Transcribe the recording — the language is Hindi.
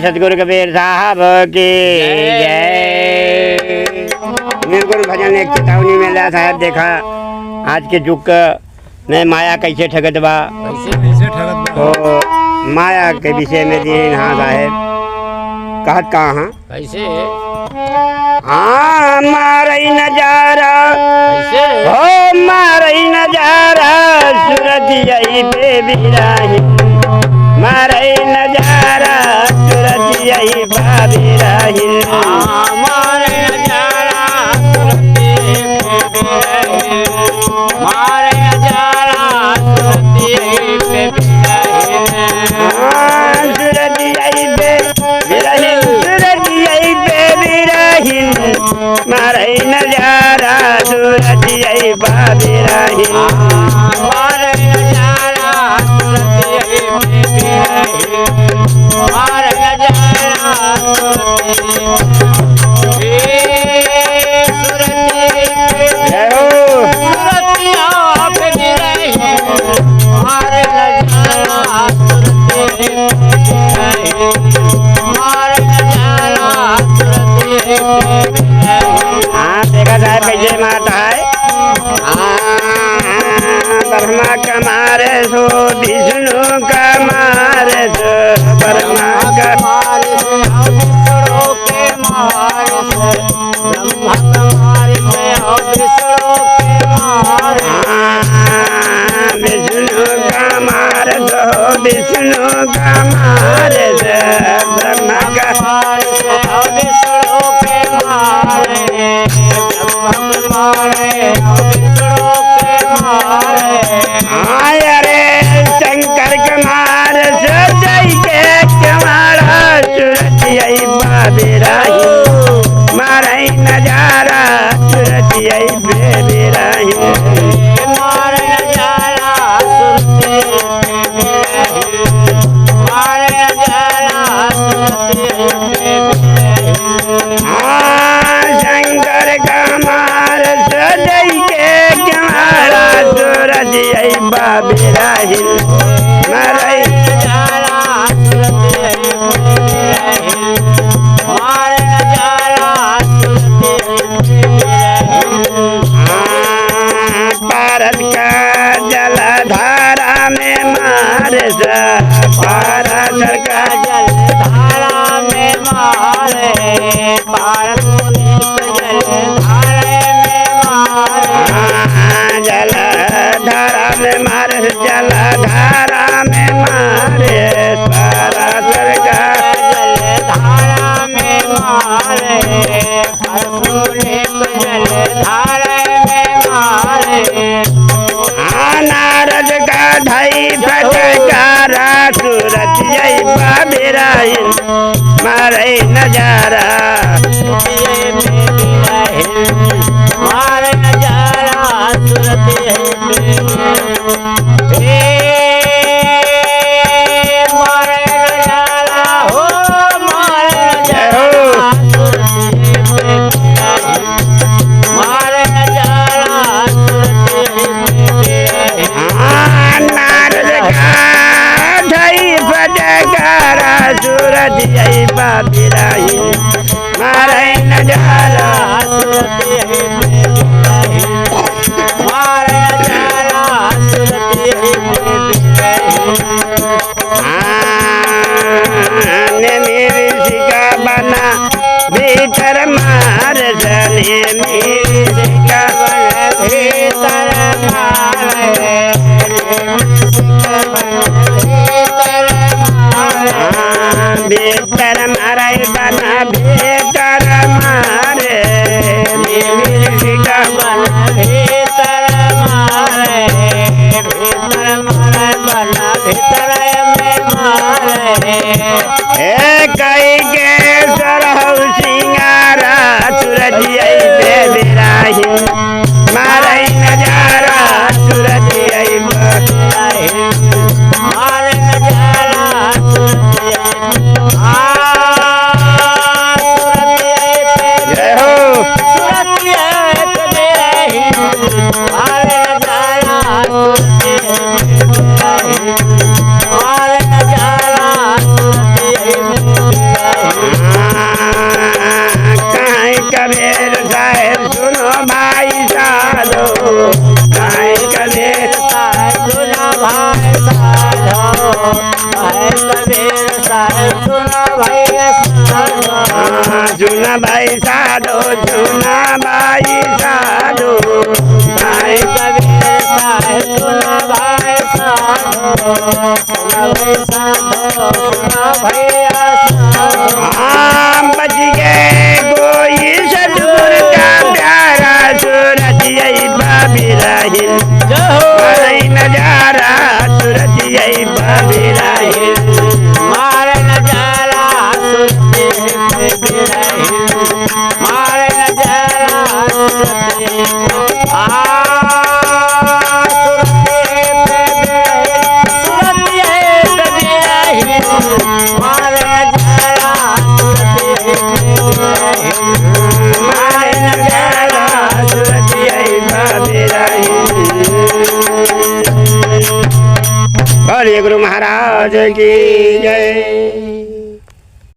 सतगुरु कबीर साहब की जय। निर्गुण भजन एक चेतावनी में लिया साहब। देखा आज के युग में माया कैसे ठगत बा, तो माया के विषय में दिन हाँ साहब कहत कहाँ कैसे हाँ मारई नजारा कैसे हो मारई नजारा सूरज यही पे बिराही मारई नजारा सूरज यही बाबी राही हमारे नजारा मारे नजारा सूरज यही पे बिराही सूरज यही पे बिराही मारई नजारा सूरज यही बाबी राही हमारे नजारा हमारे नजारा जय हो हाँ देखा साहब कैसे माता है ब्रह्मा का मारे सो विष्णु का मारे सो ब्रह्मा का विष्णु का मारे सो विष्णु का मारे सो ब्रह्मा का अरे शंकर कमार सजई के कमारा सूरज यही बाबेराही मारई नजारा सूरज यही बेबेराही मारे नजारा मारे नजारा शंकर कमार सजई के कमारा सूरज यही बाबेराही मारई भारत का जलधारा में मारे भारत का जलधारा में मारे भारत जलधारा में मारे जलधारा में मारे जलधारा में मारे सारा सरकार जलधारा में मारे जलधारा में मारे नारद का ढाई फटकारा सूरज यही बाबेराही मारे नजारा मारे नजारा सूरत मारे नजारा हो मारे नजारा मारे नजारा नारद का ढाई फटकारा सूरज यही बाबेराही मारे नजारा मेरी सिका बना भीतर मार सने मेरी सिका बना भीतर मारे भीतर मारे बना भीतर मारे मेरी सिका बना भीतर मारे भीतर मारे बना भीतर में ए कई के सरहु सिंगारा सूरज ऐसे बिराही मारे नजारा सूरज जय हो कहीं कबीर साहेब सुनो भाई साधो कहीं कबीर सुना भाई साधो सुना भाई साधो कहीं बच गए कोई सतगुर का प्यारा सूरज यही बाबिराहिल मारे नजारा सूरज यही बाबिराहिल मारे नजारा सूरज यही बाबिराहिल। बोलिए गुरु महाराज की जय।